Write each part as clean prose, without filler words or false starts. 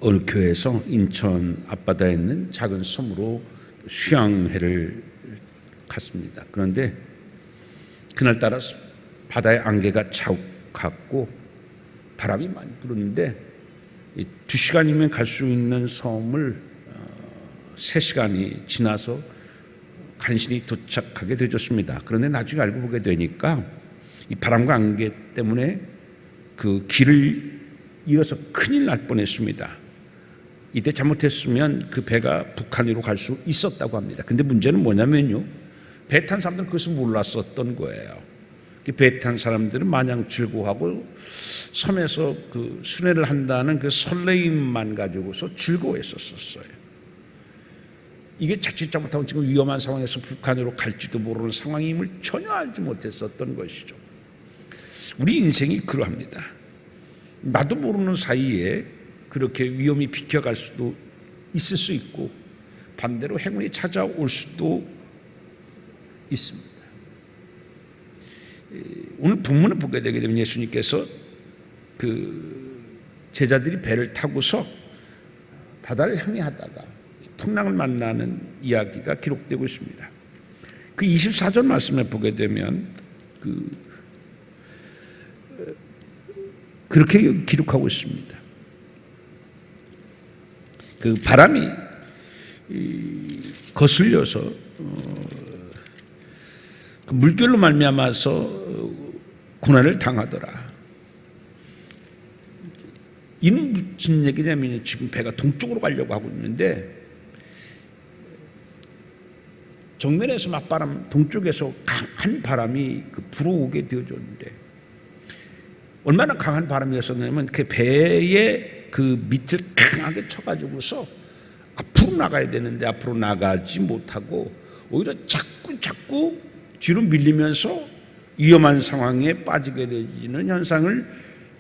어느 교회에서 인천 앞바다에 있는 작은 섬으로 수양회를 갔습니다. 그런데 그날따라 바다의 안개가 자욱하고 바람이 많이 불었는데 2시간이면 갈 수 있는 섬을 3시간이 지나서 간신히 도착하게 되었습니다. 그런데 나중에 알고 보게 되니까 이 바람과 안개 때문에 그 길을 잃어서 큰일 날 뻔했습니다. 이때 잘못했으면 그 배가 북한으로 갈 수 있었다고 합니다. 근데 문제는 뭐냐면요, 배 탄 사람들은 그것을 몰랐었던 거예요. 배 탄 사람들은 마냥 즐거워하고 섬에서 그 순회를 한다는 그 설레임만 가지고서 즐거워했었어요. 이게 자칫 잘못하면 지금 위험한 상황에서 북한으로 갈지도 모르는 상황임을 전혀 알지 못했었던 것이죠. 우리 인생이 그러합니다. 나도 모르는 사이에 그렇게 위험이 비켜갈 수도 있을 수 있고 반대로 행운이 찾아올 수도 있습니다. 오늘 본문을 보게 되게 되면 예수님께서 그 제자들이 배를 타고서 바다를 향해 하다가 풍랑을 만나는 이야기가 기록되고 있습니다. 그 24절 말씀을 보게 되면 그렇게 기록하고 있습니다. 그 바람이 거슬려서 그 물결로 말미암아서 고난을 당하더라. 이는 무슨 얘기냐면 지금 배가 동쪽으로 가려고 하고 있는데 정면에서 맞바람, 동쪽에서 강한 바람이 불어오게 되어졌는데 얼마나 강한 바람이었었냐면 그 배의 그 밑을 강하게 쳐가지고서 앞으로 나가야 되는데 앞으로 나가지 못하고 오히려 자꾸 뒤로 밀리면서 위험한 상황에 빠지게 되는 현상을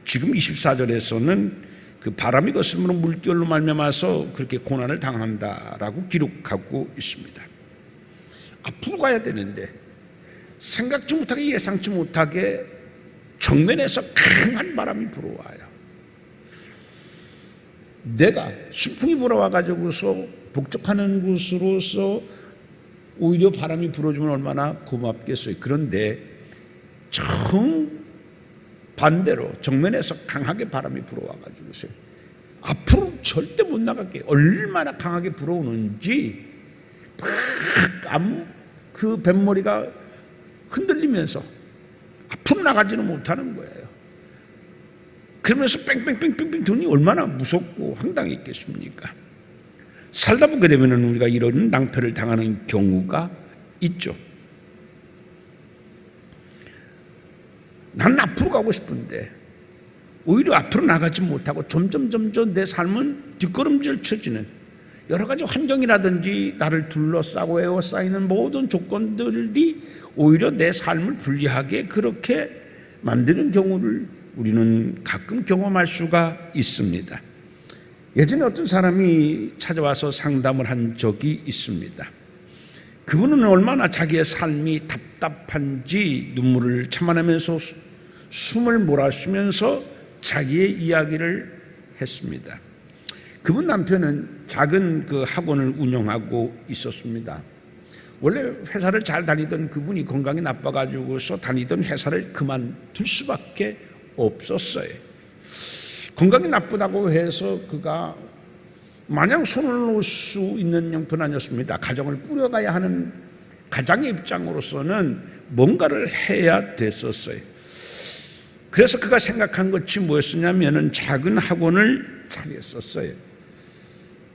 지금 24절에서는 그 바람이 거스름으로 물결로 말미암아서 그렇게 고난을 당한다라고 기록하고 있습니다. 앞으로 가야 되는데 생각지 못하게 예상치 못하게 정면에서 강한 바람이 불어와요. 내가 수풍이 불어와가지고서 복잡하는 곳으로서 오히려 바람이 불어주면 얼마나 고맙겠어요. 그런데 반대로 정면에서 강하게 바람이 불어와가지고서 앞으로 절대 못 나가게 얼마나 강하게 불어오는지 그 뱃머리가 흔들리면서 앞으로 나가지는 못하는 거예요. 그러면서 뺑뺑뺑뺑뺑 돈이 얼마나 무섭고 황당했겠습니까? 살다 보게 되면 우리가 이런 낭패를 당하는 경우가 있죠. 난 앞으로 가고 싶은데 오히려 앞으로 나가지 못하고 점점 내 삶은 뒷걸음질 쳐지는 여러 가지 환경이라든지 나를 둘러싸고 에워싸이는 모든 조건들이 오히려 내 삶을 불리하게 그렇게 만드는 경우를 우리는 가끔 경험할 수가 있습니다. 예전에 어떤 사람이 찾아와서 상담을 한 적이 있습니다. 그분은 얼마나 자기의 삶이 답답한지 눈물을 참아내면서 숨을 몰아쉬면서 자기의 이야기를 했습니다. 그분 남편은 작은 그 학원을 운영하고 있었습니다. 원래 회사를 잘 다니던 그분이 건강이 나빠가지고서 다니던 회사를 그만둘 수밖에 없었어요. 건강이 나쁘다고 해서 그가 마냥 손을 놓을 수 있는 형편 아니었습니다. 가정을 꾸려가야 하는 가장의 입장으로서는 뭔가를 해야 됐었어요. 그래서 그가 생각한 것이 뭐였었냐면은 작은 학원을 차렸었어요.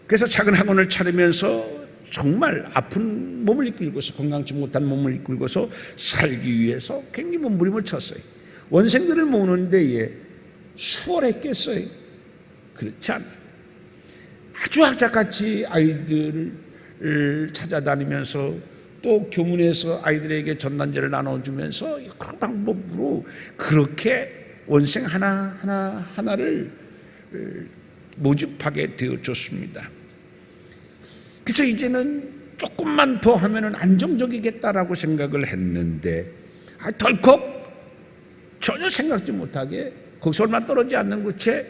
그래서 작은 학원을 차리면서 정말 아픈 몸을 이끌고서 건강치 못한 몸을 이끌고서 살기 위해서 굉장히 몸부림을 쳤어요. 원생들을 모으는 데에 수월했겠어요? 그렇지 않아요. 아주 악착같이 아이들을 찾아다니면서 또 교문에서 아이들에게 전단지를 나눠주면서 그런 방법으로 그렇게 원생 하나를 모집하게 되어줬습니다. 그래서 이제는 조금만 더 하면 안정적이겠다라고 생각을 했는데 덜컥 전혀 생각지 못하게 거기서 얼마 떨어지지 않는 곳에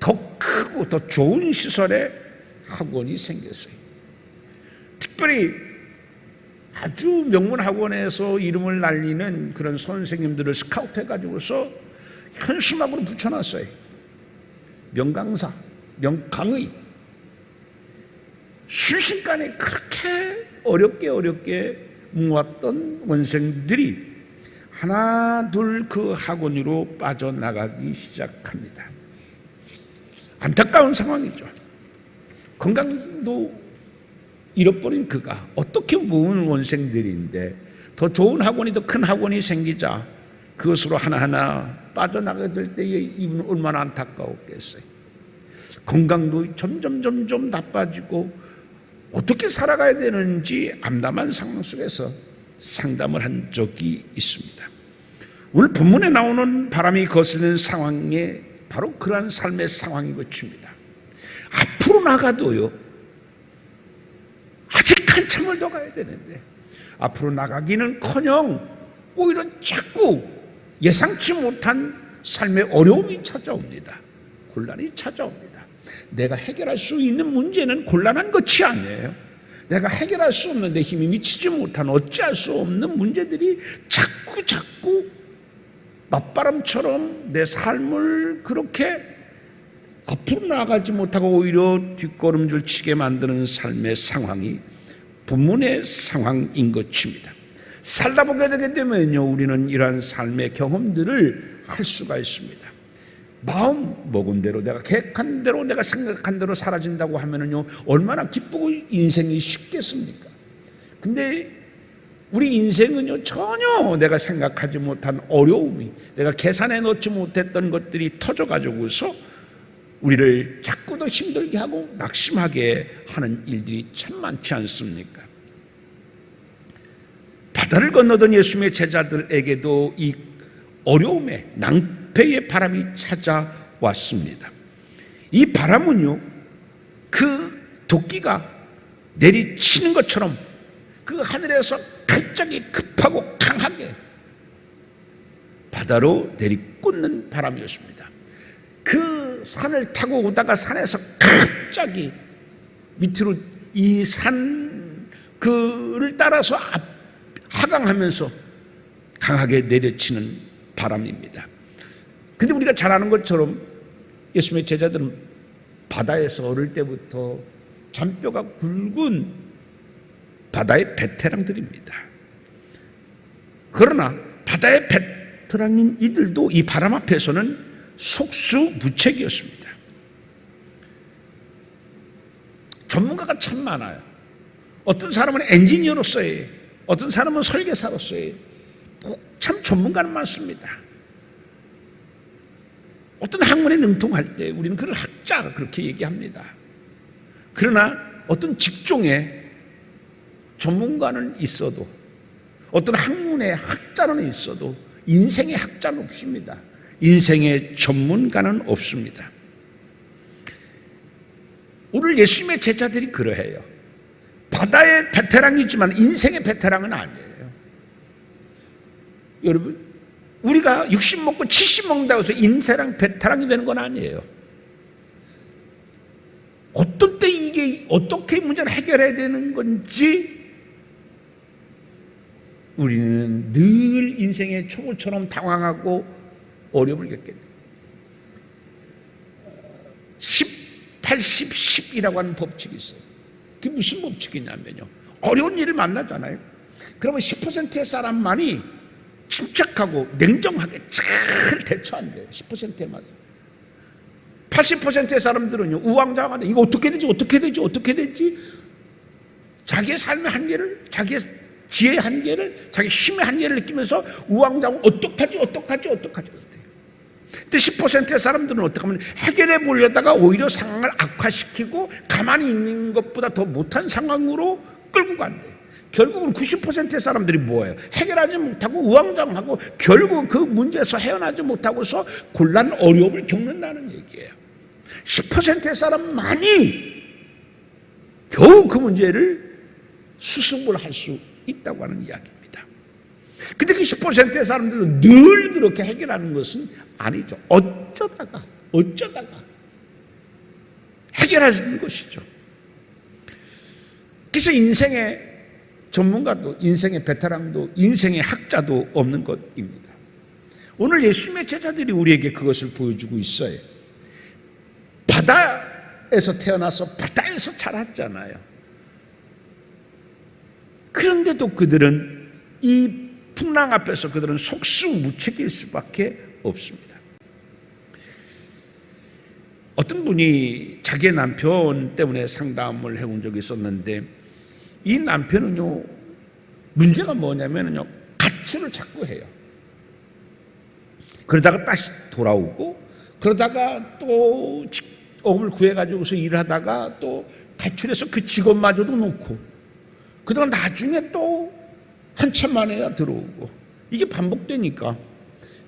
더 크고 더 좋은 시설의 학원이 생겼어요. 특별히 아주 명문 학원에서 이름을 날리는 그런 선생님들을 스카우트해가지고서 현수막으로 붙여놨어요. 명강사, 명강의. 순식간에 그렇게 어렵게 모았던 원생들이 하나 둘 그 학원으로 빠져나가기 시작합니다. 안타까운 상황이죠. 건강도 잃어버린 그가 어떻게 모은 원생들인데 더 좋은 학원이 더 큰 학원이 생기자 그것으로 하나하나 빠져나가게 될 때에 이분은 얼마나 안타까웠겠어요. 건강도 점점 나빠지고 어떻게 살아가야 되는지 암담한 상황 속에서 상담을 한 적이 있습니다. 오늘 본문에 나오는 바람이 거스르는 상황에 바로 그러한 삶의 상황이 거칩니다. 앞으로 나가도요, 아직 한참을 더 가야 되는데 앞으로 나가기는커녕 오히려 자꾸 예상치 못한 삶의 어려움이 찾아옵니다. 곤란이 찾아옵니다. 내가 해결할 수 있는 문제는 곤란한 것이 아니에요. 내가 해결할 수 없는, 내 힘이 미치지 못한, 어찌할 수 없는 문제들이 자꾸 맞바람처럼 내 삶을 그렇게 앞으로 나가지 못하고 오히려 뒷걸음질 치게 만드는 삶의 상황이 본문의 상황인 것입니다. 살다 보게 되게 되면요, 우리는 이러한 삶의 경험들을 할 수가 있습니다. 마음 먹은 대로, 내가 계획한 대로, 내가 생각한 대로 사라진다고 하면은요, 얼마나 기쁘고 인생이 쉽겠습니까? 근데 우리 인생은요, 전혀 내가 생각하지 못한 어려움이, 내가 계산해 놓지 못했던 것들이 터져가지고서 우리를 자꾸 더 힘들게 하고 낙심하게 하는 일들이 참 많지 않습니까? 바다를 건너던 예수님의 제자들에게도 이 어려움의 낭패의 바람이 찾아왔습니다. 이 바람은요, 그 도끼가 내리치는 것처럼 그 하늘에서 갑자기 급하고 강하게 바다로 내리꽂는 바람이었습니다. 그 산을 타고 오다가 산에서 갑자기 밑으로 이 산 그를 따라서 하강하면서 강하게 내려치는 바람입니다. 근데 우리가 잘 아는 것처럼 예수님의 제자들은 바다에서 어릴 때부터 잔뼈가 굵은 바다의 베테랑들입니다. 그러나 바다의 베테랑인 이들도 이 바람 앞에서는 속수무책이었습니다. 전문가가 참 많아요. 어떤 사람은 엔지니어로서의, 어떤 사람은 설계사로서의 참 전문가는 많습니다. 어떤 학문에 능통할 때 우리는 그걸 학자 그렇게 얘기합니다. 그러나 어떤 직종에 전문가는 있어도, 어떤 학문의 학자는 있어도 인생의 학자는 없습니다. 인생의 전문가는 없습니다. 오늘 예수님의 제자들이 그러해요. 바다의 베테랑이지만 인생의 베테랑은 아니에요. 여러분, 우리가 60 먹고 70 먹는다고 해서 인생랑 베테랑이 되는 건 아니에요. 어떤 때 이게 어떻게 문제를 해결해야 되는 건지 우리는 늘 인생의 초보처럼 당황하고 어려움을 겪게 돼요. 10, 80, 10이라고 하는 법칙이 있어요. 그게 무슨 법칙이냐면요, 어려운 일을 만나잖아요. 그러면 10%의 사람만이 침착하고 냉정하게 잘 대처한대요. 10%에만. 80%의 사람들은요, 우왕좌왕하다. 이거 어떻게 되지? 자기의 삶의 한계를, 자기의 지혜의 한계를, 자기 힘의 한계를 느끼면서 우왕좌왕 어떡하지? 근데 10%의 사람들은 어떻게 하면 해결해 보려다가 오히려 상황을 악화시키고 가만히 있는 것보다 더 못한 상황으로 끌고 간대요. 결국은 90%의 사람들이 뭐예요? 해결하지 못하고 우왕좌왕하고 결국 그 문제에서 헤어나지 못하고서 곤란 어려움을 겪는다는 얘기예요. 10%의 사람만이 겨우 그 문제를 수습을 할 수 있다고 하는 이야기입니다. 근데 그 10%의 사람들은 늘 그렇게 해결하는 것은 아니죠. 어쩌다가 해결하는 것이죠. 그래서 인생의 전문가도, 인생의 베테랑도, 인생의 학자도 없는 것입니다. 오늘 예수님의 제자들이 우리에게 그것을 보여주고 있어요. 바다에서 태어나서 바다에서 자랐잖아요. 그런데도 그들은 이 풍랑 앞에서 그들은 속수무책일 수밖에 없습니다. 어떤 분이 자기의 남편 때문에 상담을 해온 적이 있었는데, 이 남편은요, 문제가 뭐냐면요, 가출을 자꾸 해요. 그러다가 다시 돌아오고, 그러다가 또 직업을 구해가지고서 일을 하다가 또 가출해서 그 직업마저도 놓고, 그러다가 나중에 또 한참 만에야 들어오고, 이게 반복되니까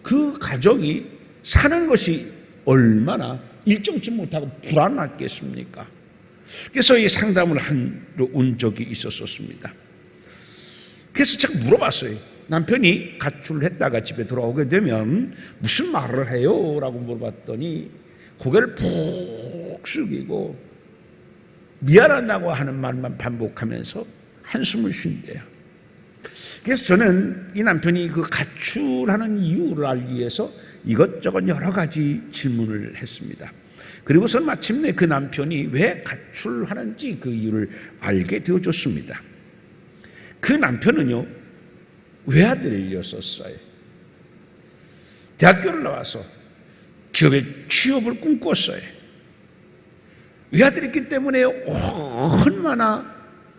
그 가정이 사는 것이 얼마나 일정치 못하고 불안하겠습니까? 그래서 이 상담을 하러 온 적이 있었습니다. 그래서 제가 물어봤어요. 남편이 가출을 했다가 집에 돌아오게 되면 무슨 말을 해요? 라고 물어봤더니 고개를 푹 숙이고 미안하다고 하는 말만 반복하면서 한숨을 쉰대요. 그래서 저는 이 남편이 그 가출하는 이유를 알기 위해서 이것저것 여러 가지 질문을 했습니다. 그리고서 마침내 그 남편이 왜 가출하는지 그 이유를 알게 되어줬습니다. 그 남편은요, 외아들이었어요. 대학교를 나와서 기업에 취업을 꿈꿨어요. 외아들이기 때문에 얼마나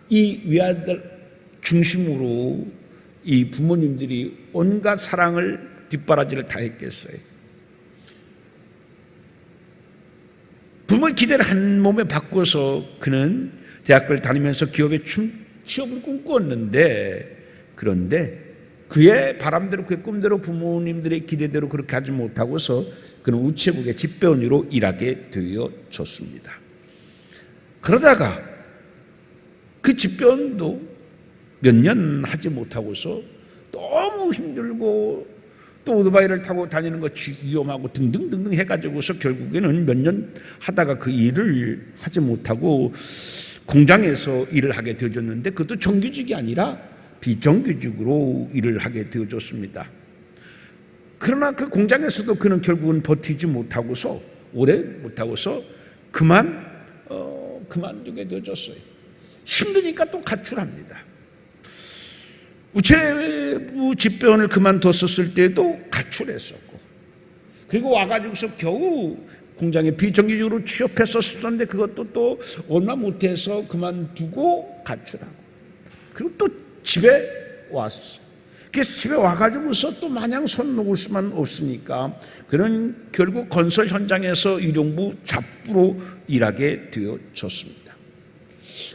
이 외아들 중심으로 이 부모님들이 온갖 사랑을 뒷바라지를 다 했겠어요. 부모의 기대를 한 몸에 바꿔서 그는 대학교를 다니면서 기업에 취업을 꿈꾸었는데, 그런데 그의 바람대로, 그의 꿈대로, 부모님들의 기대대로 그렇게 하지 못하고서 그는 우체국의 집배원으로 일하게 되어졌습니다. 그러다가 그 집배원도 몇 년 하지 못하고서 너무 힘들고 또 오토바이를 타고 다니는 것이 위험하고 등등등등 해가지고서 결국에는 몇 년 하다가 그 일을 하지 못하고 공장에서 일을 하게 되어졌는데, 그것도 정규직이 아니라 비정규직으로 일을 하게 되어졌습니다. 그러나 그 공장에서도 그는 결국은 버티지 못하고서, 오래 못하고서 그만두게 되어졌어요. 힘드니까 또 가출합니다. 우체부 집배원을 그만뒀었을 때도 가출했었고, 그리고 와가지고서 겨우 공장에 비정규직으로 취업했었었는데 그것도 또 얼마 못해서 그만두고 가출하고, 그리고 또 집에 왔어. 그래서 집에 와가지고서 또 마냥 손 놓을 수만 없으니까 그는 결국 건설 현장에서 일용부 잡부로 일하게 되어졌습니다.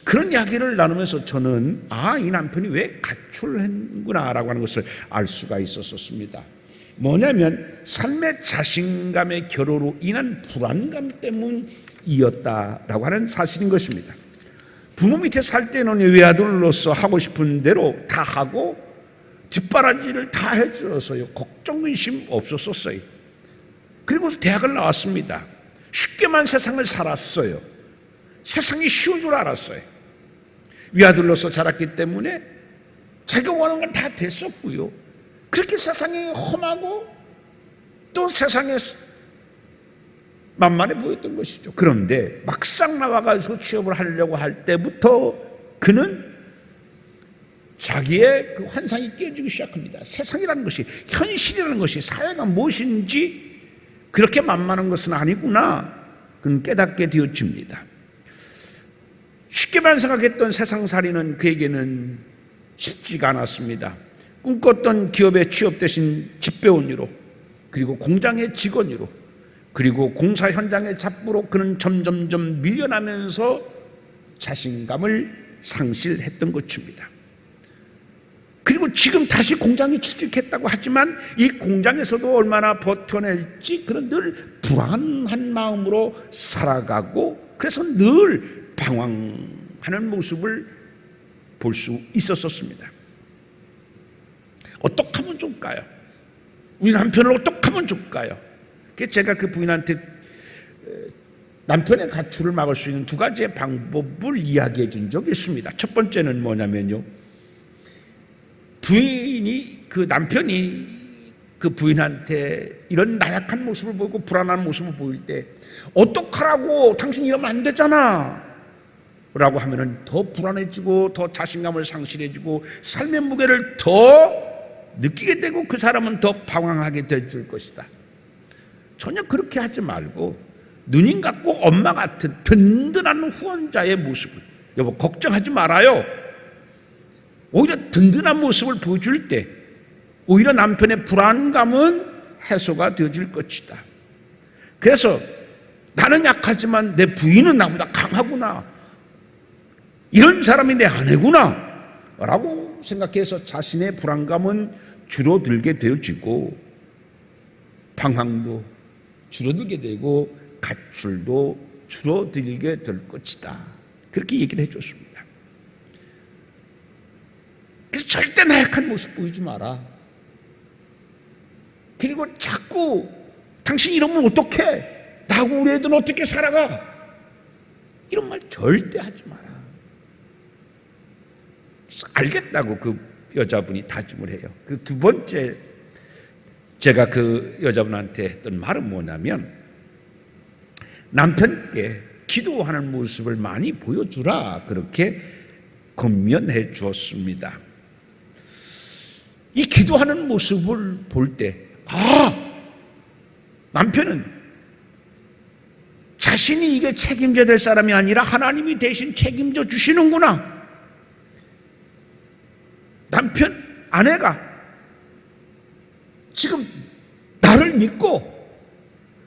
그런 이야기를 나누면서 저는 이 남편이 왜 가출했구나 라고 하는 것을 알 수가 있었습니다. 뭐냐면 삶의 자신감의 결여로 인한 불안감 때문이었다라고 하는 사실인 것입니다. 부모 밑에 살 때는 외아들로서 하고 싶은 대로 다 하고 뒷바라지를 다 해주어서요, 걱정 근심 없었어요. 그리고 대학을 나왔습니다. 쉽게만 세상을 살았어요. 세상이 쉬운 줄 알았어요. 위아들로서 자랐기 때문에 자기가 원하는 건 다 됐었고요. 그렇게 세상이 험하고 또 세상에 만만해 보였던 것이죠. 그런데 막상 나와가지고 취업을 하려고 할 때부터 그는 자기의 그 환상이 깨지기 시작합니다. 세상이라는 것이, 현실이라는 것이, 사회가 무엇인지 그렇게 만만한 것은 아니구나, 그는 깨닫게 되어집니다. 쉽게만 생각했던 세상살이는 그에게는 쉽지가 않았습니다. 꿈꿨던 기업에 취업되신 집배원으로, 그리고 공장의 직원으로, 그리고 공사 현장의 잡부로 그는 점점점 밀려나면서 자신감을 상실했던 것입니다. 그리고 지금 다시 공장에 취직했다고 하지만 이 공장에서도 얼마나 버텨낼지 그런 늘 불안한 마음으로 살아가고, 그래서 늘 방황하는 모습을 볼 수 있었습니다. 어떻게 하면 좋을까요? 우리 남편을 어떻게 하면 좋을까요? 제가 그 부인한테 남편의 가출을 막을 수 있는 두 가지의 방법을 이야기해 준 적이 있습니다. 첫 번째는 뭐냐면요, 남편이 그 부인한테 이런 나약한 모습을 보이고 불안한 모습을 보일 때 어떡하라고, 당신 이러면 안 되잖아 라고 하면은 더 불안해지고 더 자신감을 상실해지고 삶의 무게를 더 느끼게 되고 그 사람은 더 방황하게 될 것이다. 전혀 그렇게 하지 말고 누님 같고 엄마 같은 든든한 후원자의 모습을, 여보 걱정하지 말아요, 오히려 든든한 모습을 보여줄 때 오히려 남편의 불안감은 해소가 되어질 것이다. 그래서 나는 약하지만 내 부인은 나보다 강하구나, 이런 사람이 내 아내구나 라고 생각해서 자신의 불안감은 줄어들게 되어지고 방황도 줄어들게 되고 가출도 줄어들게 될 것이다. 그렇게 얘기를 해줬습니다. 그래서 절대 나약한 모습 보이지 마라. 그리고 자꾸 당신 이러면 어떡해, 나하고 우리 애들은 어떻게 살아가, 이런 말 절대 하지 마라. 알겠다고 그 여자분이 다짐을 해요. 그 두 번째 제가 그 여자분한테 했던 말은 뭐냐면, 남편께 기도하는 모습을 많이 보여주라, 그렇게 권면해 주었습니다. 이 기도하는 모습을 볼 때 남편은 자신이 이게 책임져야 될 사람이 아니라 하나님이 대신 책임져 주시는구나. 아내가 지금 나를 믿고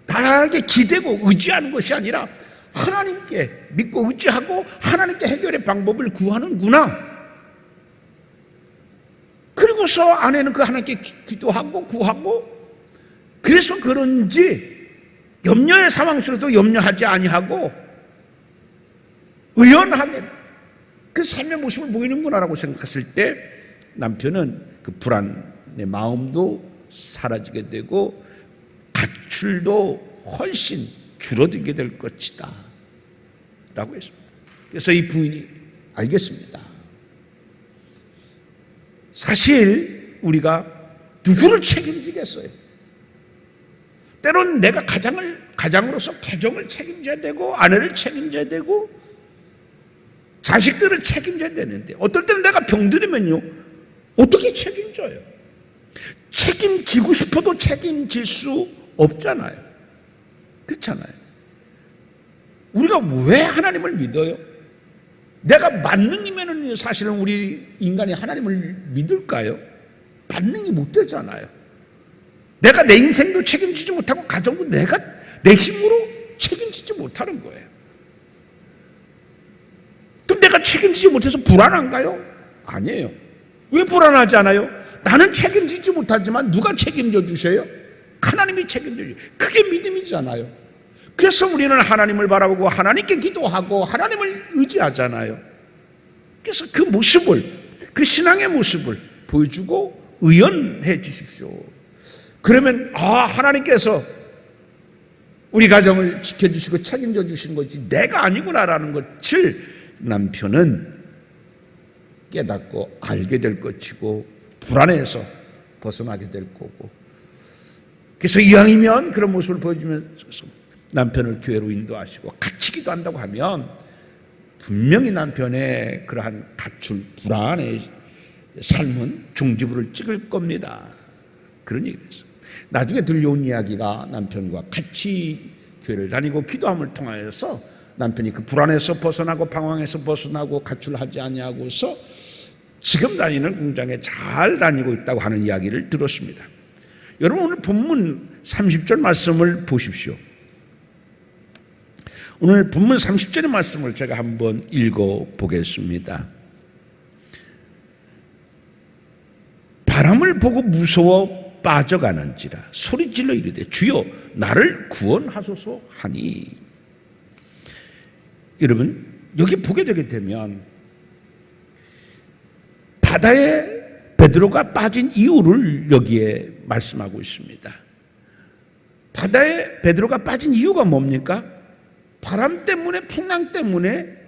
나에게 기대고 의지하는 것이 아니라 하나님께 믿고 의지하고 하나님께 해결의 방법을 구하는구나. 그리고서 아내는 그 하나님께 기도하고 구하고, 그래서 그런지 염려의 상황 속에서도 염려하지 아니하고 의연하게 그 삶의 모습을 보이는구나라고 생각했을 때 남편은 그 불안의 마음도 사라지게 되고 가출도 훨씬 줄어들게 될 것이다 라고 했습니다. 그래서 이 부인이 알겠습니다. 사실 우리가 누구를 책임지겠어요? 때로는 내가 가장으로서 가정을 책임져야 되고 아내를 책임져야 되고 자식들을 책임져야 되는데, 어떨 때는 내가 병들으면요 어떻게 책임져요? 책임지고 싶어도 책임질 수 없잖아요. 그렇잖아요. 우리가 왜 하나님을 믿어요? 내가 만능이면은 사실은 우리 인간이 하나님을 믿을까요? 만능이 못 되잖아요. 내가 내 인생도 책임지지 못하고 가정도 내가 내 힘으로 책임지지 못하는 거예요. 그럼 내가 책임지지 못해서 불안한가요? 아니에요. 왜 불안하지 않아요? 나는 책임지지 못하지만 누가 책임져 주셔요? 하나님이 책임져 주셔요. 그게 믿음이잖아요. 그래서 우리는 하나님을 바라보고 하나님께 기도하고 하나님을 의지하잖아요. 그래서 그 모습을, 그 신앙의 모습을 보여주고 의연해 주십시오. 그러면 하나님께서 우리 가정을 지켜주시고 책임져 주시는 것이 내가 아니구나라는 것을 남편은 깨닫고 알게 될 것이고 불안해서 벗어나게 될 거고, 그래서 이왕이면 그런 모습을 보여주면서 남편을 교회로 인도하시고 같이 기도한다고 하면 분명히 남편의 그러한 가출 불안의 삶은 종지부를 찍을 겁니다. 그런 얘기를 했어요. 나중에 들려온 이야기가 남편과 같이 교회를 다니고 기도함을 통하여서 남편이 그 불안에서 벗어나고 방황에서 벗어나고 가출하지 아니하고서 지금 다니는 공장에 잘 다니고 있다고 하는 이야기를 들었습니다. 여러분, 오늘 본문 30절 말씀을 보십시오. 오늘 본문 30절의 말씀을 제가 한번 읽어보겠습니다. 바람을 보고 무서워 빠져가는지라 소리질러 이르되 주여 나를 구원하소서 하니. 여러분, 여기 보게 되게 되면 바다에 베드로가 빠진 이유를 여기에 말씀하고 있습니다. 바다에 베드로가 빠진 이유가 뭡니까? 바람 때문에, 풍랑 때문에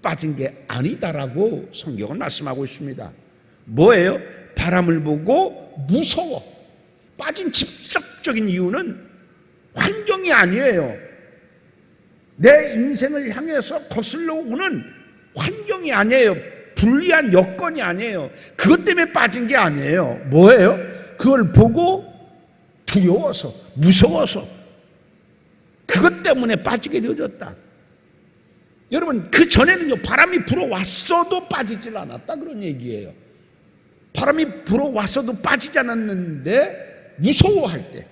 빠진 게 아니다라고 성경은 말씀하고 있습니다. 뭐예요? 바람을 보고 무서워 빠진 직접적인 이유는 환경이 아니에요. 내 인생을 향해서 거슬러 오는 환경이 아니에요. 불리한 여건이 아니에요. 그것 때문에 빠진 게 아니에요. 뭐예요? 그걸 보고 두려워서, 무서워서 그것 때문에 빠지게 되어졌다. 여러분, 그 전에는요, 바람이 불어왔어도 빠지질 않았다, 그런 얘기예요. 바람이 불어왔어도 빠지지 않았는데 무서워할 때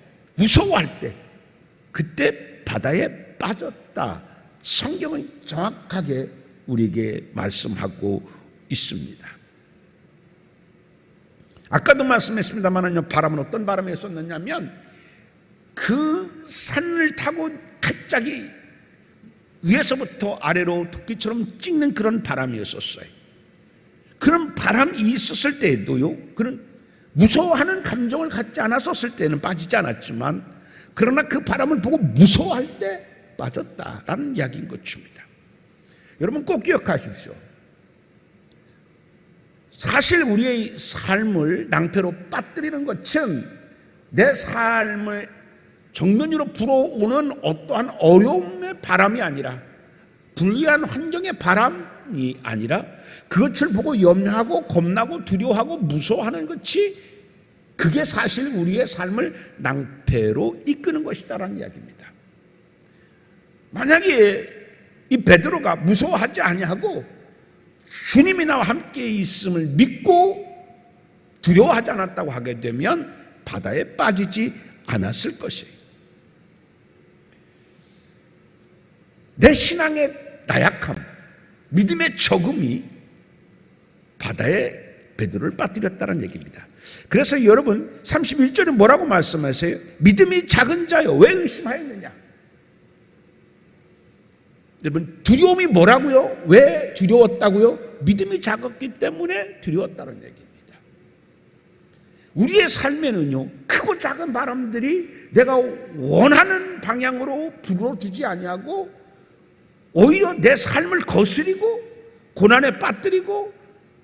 그때 바다에 빠졌다. 성경은 정확하게 우리에게 말씀하고 있습니다. 아까도 말씀했습니다만 바람은 어떤 바람이었었느냐면 그 산을 타고 갑자기 위에서부터 아래로 토끼처럼 찍는 그런 바람이었었어요. 그런 바람이 있었을 때에도요, 그런 무서워하는 감정을 갖지 않았었을 때는 빠지지 않았지만, 그러나 그 바람을 보고 무서워할 때 빠졌다라는 이야기인 것입니다. 여러분 꼭 기억하십시오. 사실 우리의 삶을 낭패로 빠뜨리는 것은 내 삶을 정면으로 불어오는 어떠한 어려움의 바람이 아니라, 불리한 환경의 바람이 아니라, 그것을 보고 염려하고 겁나고 두려워하고 무서워하는 것이, 그게 사실 우리의 삶을 낭패로 이끄는 것이다라는 이야기입니다. 만약에 이 베드로가 무서워하지 아니하고 주님이 나와 함께 있음을 믿고 두려워하지 않았다고 하게 되면 바다에 빠지지 않았을 것이에요. 내 신앙의 나약함, 믿음의 적음이 바다에 베드로를 빠뜨렸다는 얘기입니다. 그래서 여러분 31절에 뭐라고 말씀하세요? 믿음이 작은 자여 왜 의심하였느냐? 여러분 두려움이 뭐라고요? 왜 두려웠다고요? 믿음이 작았기 때문에 두려웠다는 얘기입니다. 우리의 삶에는요, 크고 작은 바람들이 내가 원하는 방향으로 불어주지 아니하고 오히려 내 삶을 거스리고 고난에 빠뜨리고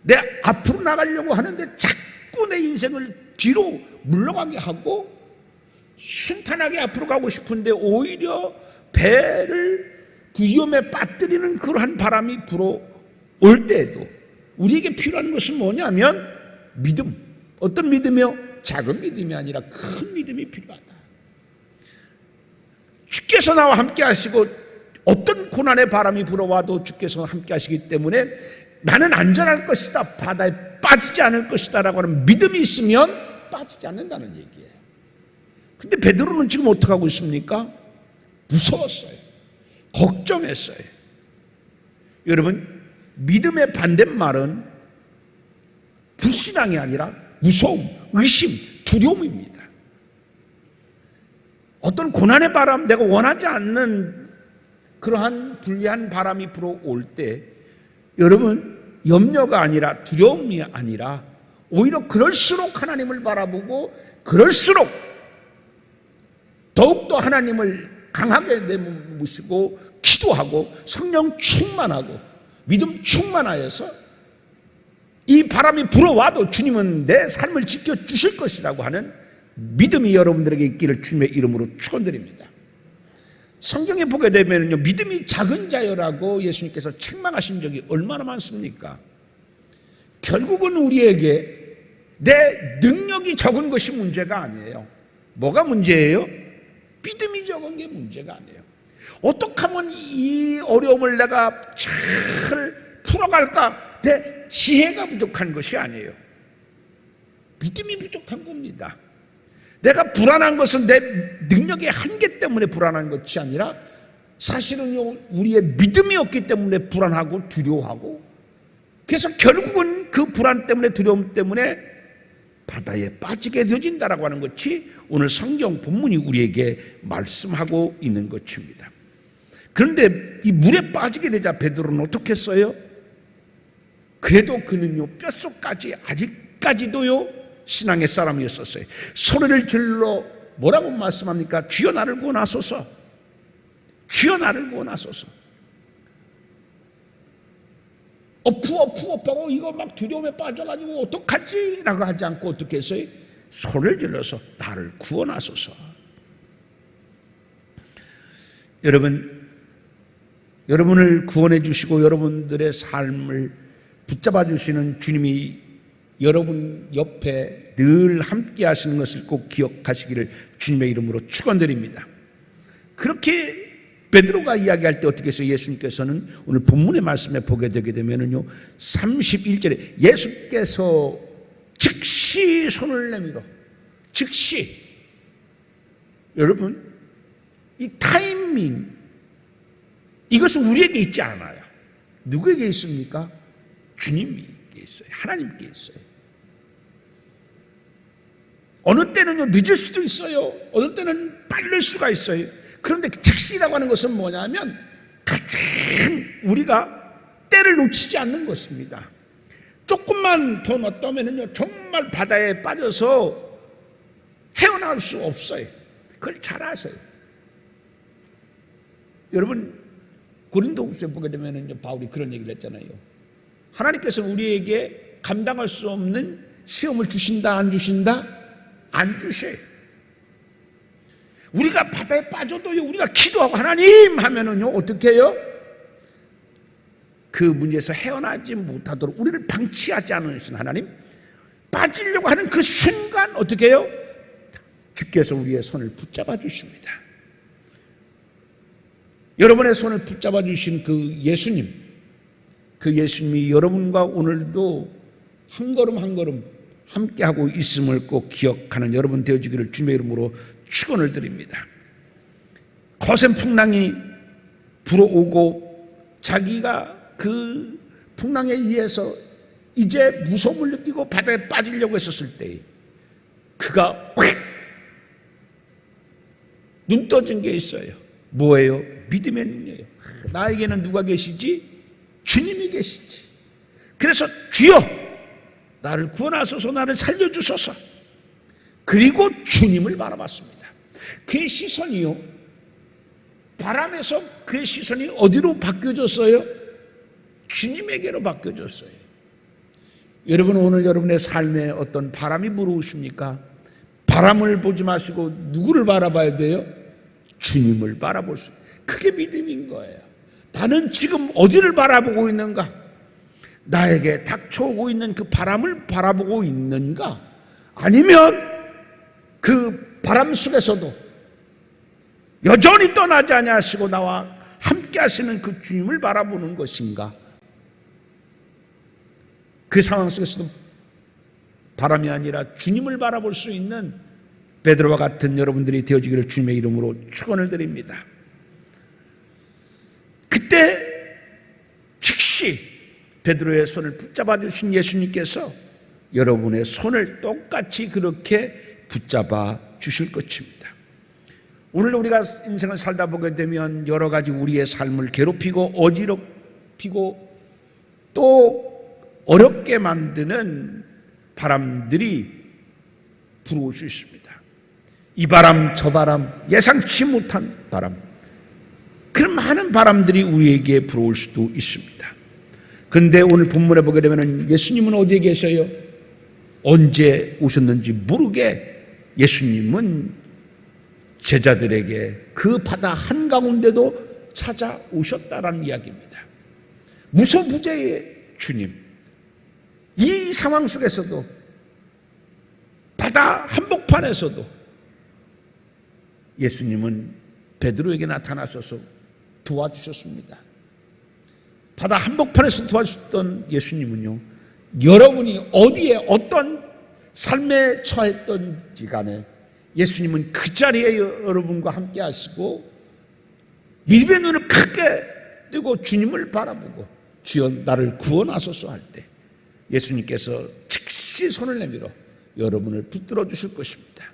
내 앞으로 나가려고 하는데 자꾸 내 인생을 뒤로 물러가게 하고 순탄하게 앞으로 가고 싶은데 오히려 배를 그 위험에 빠뜨리는 그러한 바람이 불어올 때에도 우리에게 필요한 것은 뭐냐면 믿음. 어떤 믿음이요? 작은 믿음이 아니라 큰 믿음이 필요하다. 주께서 나와 함께 하시고 어떤 고난의 바람이 불어와도 주께서 함께 하시기 때문에 나는 안전할 것이다, 바다에 빠지지 않을 것이다 라고 하는 믿음이 있으면 빠지지 않는다는 얘기예요. 근데 베드로는 지금 어떻게 하고 있습니까? 무서웠어요. 걱정했어요. 여러분, 믿음의 반대말은 불신앙이 아니라 무서움, 의심, 두려움입니다. 어떤 고난의 바람, 내가 원하지 않는 그러한 불리한 바람이 불어올 때 여러분 염려가 아니라 두려움이 아니라 오히려 그럴수록 하나님을 바라보고 그럴수록 더욱더 하나님을 강하게 내모시고 기도하고 성령 충만하고 믿음 충만하여서 이 바람이 불어와도 주님은 내 삶을 지켜주실 것이라고 하는 믿음이 여러분들에게 있기를 주님의 이름으로 축원드립니다. 성경에 보게 되면요, 믿음이 작은 자여라고 예수님께서 책망하신 적이 얼마나 많습니까? 결국은 우리에게 내 능력이 적은 것이 문제가 아니에요. 뭐가 문제예요? 믿음이 적은 게 문제가 아니에요. 어떻게 하면 이 어려움을 내가 잘 풀어갈까? 내 지혜가 부족한 것이 아니에요. 믿음이 부족한 겁니다. 내가 불안한 것은 내 능력의 한계 때문에 불안한 것이 아니라 사실은요, 우리의 믿음이 없기 때문에 불안하고 두려워하고, 그래서 결국은 그 불안 때문에 두려움 때문에 바다에 빠지게 되어진다라고 하는 것이 오늘 성경 본문이 우리에게 말씀하고 있는 것입니다. 그런데 이 물에 빠지게 되자 베드로는 어떻게 했어요? 그래도 그는요, 뼛속까지 아직까지도요 신앙의 사람이었었어요. 소리를 질러 뭐라고 말씀합니까? 주여 나를 구원하소서. 주여 나를 구원하소서. 어프하고 이거 막 두려움에 빠져가지고 어떡하지? 라고 하지 않고 어떻게 했어요? 소리를 질러서 나를 구원하소서. 여러분을 구원해 주시고 여러분들의 삶을 붙잡아 주시는 주님이 여러분 옆에 늘 함께 하시는 것을 꼭 기억하시기를 주님의 이름으로 축원드립니다. 그렇게 베드로가 이야기할 때 어떻게 해서 예수님께서는 오늘 본문의 말씀에 보게 되게 되면은요, 31절에 예수께서 즉시 손을 내밀어, 즉시. 여러분, 이 타이밍, 이것은 우리에게 있지 않아요. 누구에게 있습니까? 주님께 있어요. 하나님께 있어요. 어느 때는요 늦을 수도 있어요. 어느 때는 빠를 수가 있어요. 그런데 즉시라고 하는 것은 뭐냐면 가장 우리가 때를 놓치지 않는 것입니다. 조금만 더 넣었다면요 정말 바다에 빠져서 헤어나올 수 없어요. 그걸 잘 아세요. 여러분, 고린도후서에 보게 되면요 바울이 그런 얘기를 했잖아요. 하나님께서는 우리에게 감당할 수 없는 시험을 주신다 안 주신다? 안 주셔요. 우리가 바다에 빠져도요 우리가 기도하고 하나님 하면은요 어떻게 해요? 그 문제에서 헤어나지 못하도록 우리를 방치하지 않으신 하나님, 빠지려고 하는 그 순간 어떻게 해요? 주께서 우리의 손을 붙잡아 주십니다. 여러분의 손을 붙잡아 주신 그 예수님, 그 예수님이 여러분과 오늘도 한 걸음 한 걸음 함께하고 있음을 꼭 기억하는 여러분 되어지기를 주님의 이름으로 축원을 드립니다. 거센 풍랑이 불어오고 자기가 그 풍랑에 의해서 이제 무서움을 느끼고 바다에 빠지려고 했었을 때 그가 눈 떠진 게 있어요. 뭐예요? 믿음의 눈이에요. 나에게는 누가 계시지? 주님이 계시지. 그래서 주여 나를 구원하소서, 나를 살려주소서. 그리고 주님을 바라봤습니다. 그의 시선이요 바람에서 그의 시선이 어디로 바뀌어졌어요? 주님에게로 바뀌어졌어요. 여러분, 오늘 여러분의 삶에 어떤 바람이 불어오십니까? 바람을 보지 마시고 누구를 바라봐야 돼요? 주님을 바라볼 수 있어요. 그게 믿음인 거예요. 나는 지금 어디를 바라보고 있는가? 나에게 닥쳐오고 있는 그 바람을 바라보고 있는가? 아니면 그 바람 속에서도 여전히 떠나지 아니하시고 나와 함께 하시는 그 주님을 바라보는 것인가? 그 상황 속에서도 바람이 아니라 주님을 바라볼 수 있는 베드로와 같은 여러분들이 되어지기를 주님의 이름으로 축원을 드립니다. 그때 즉시 베드로의 손을 붙잡아 주신 예수님께서 여러분의 손을 똑같이 그렇게 붙잡아 주실 것입니다. 오늘 우리가 인생을 살다 보게 되면 여러 가지 우리의 삶을 괴롭히고 어지럽히고 또 어렵게 만드는 바람들이 불어올 수 있습니다. 이 바람 저 바람, 예상치 못한 바람, 그런 많은 바람들이 우리에게 불어올 수도 있습니다. 그런데 오늘 본문에 보게 되면 예수님은 어디에 계셔요? 언제 오셨는지 모르게 예수님은 제자들에게 그 바다 한가운데도 찾아오셨다라는 이야기입니다. 무소부재의 주님, 이 상황 속에서도 바다 한복판에서도 예수님은 베드로에게 나타나셔서 도와주셨습니다. 바다 한복판에서 도와주셨던 예수님은요, 여러분이 어디에 어떤 삶에 처했던지 간에 예수님은 그 자리에 여러분과 함께 하시고 믿음의 눈을 크게 뜨고 주님을 바라보고 주여 나를 구원하소서 할 때 예수님께서 즉시 손을 내밀어 여러분을 붙들어 주실 것입니다.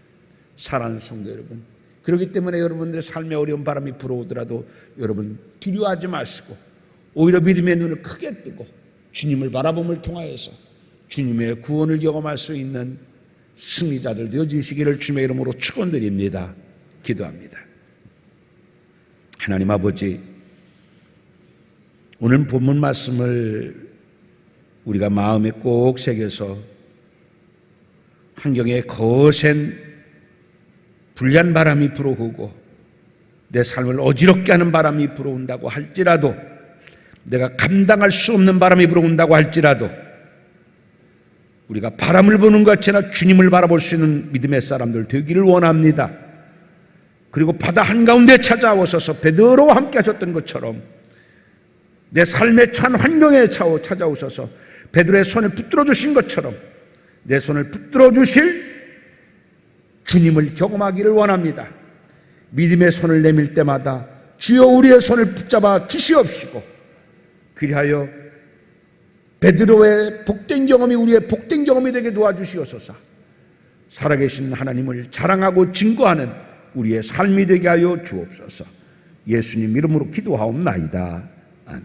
사랑하는 성도 여러분, 그렇기 때문에 여러분들의 삶에 어려운 바람이 불어오더라도 여러분 두려워하지 마시고 오히려 믿음의 눈을 크게 뜨고 주님을 바라봄을 통하여서 주님의 구원을 경험할 수 있는 승리자들 되어지시기를 주님의 이름으로 축원드립니다. 기도합니다. 하나님 아버지, 오늘 본문 말씀을 우리가 마음에 꼭 새겨서 환경에 거센 불리한 바람이 불어오고 내 삶을 어지럽게 하는 바람이 불어온다고 할지라도, 내가 감당할 수 없는 바람이 불어온다고 할지라도 우리가 바람을 보는 것처럼 주님을 바라볼 수 있는 믿음의 사람들 되기를 원합니다. 그리고 바다 한가운데 찾아오셔서 베드로와 함께 하셨던 것처럼 내 삶의 처한 환경에 찾아오셔서 베드로의 손을 붙들어 주신 것처럼 내 손을 붙들어 주실 주님을 경험하기를 원합니다. 믿음의 손을 내밀 때마다 주여 우리의 손을 붙잡아 주시옵시고, 그리하여 베드로의 복된 경험이 우리의 복된 경험이 되게 도와주시옵소서. 살아계신 하나님을 자랑하고 증거하는 우리의 삶이 되게 하여 주옵소서. 예수님 이름으로 기도하옵나이다. 아멘.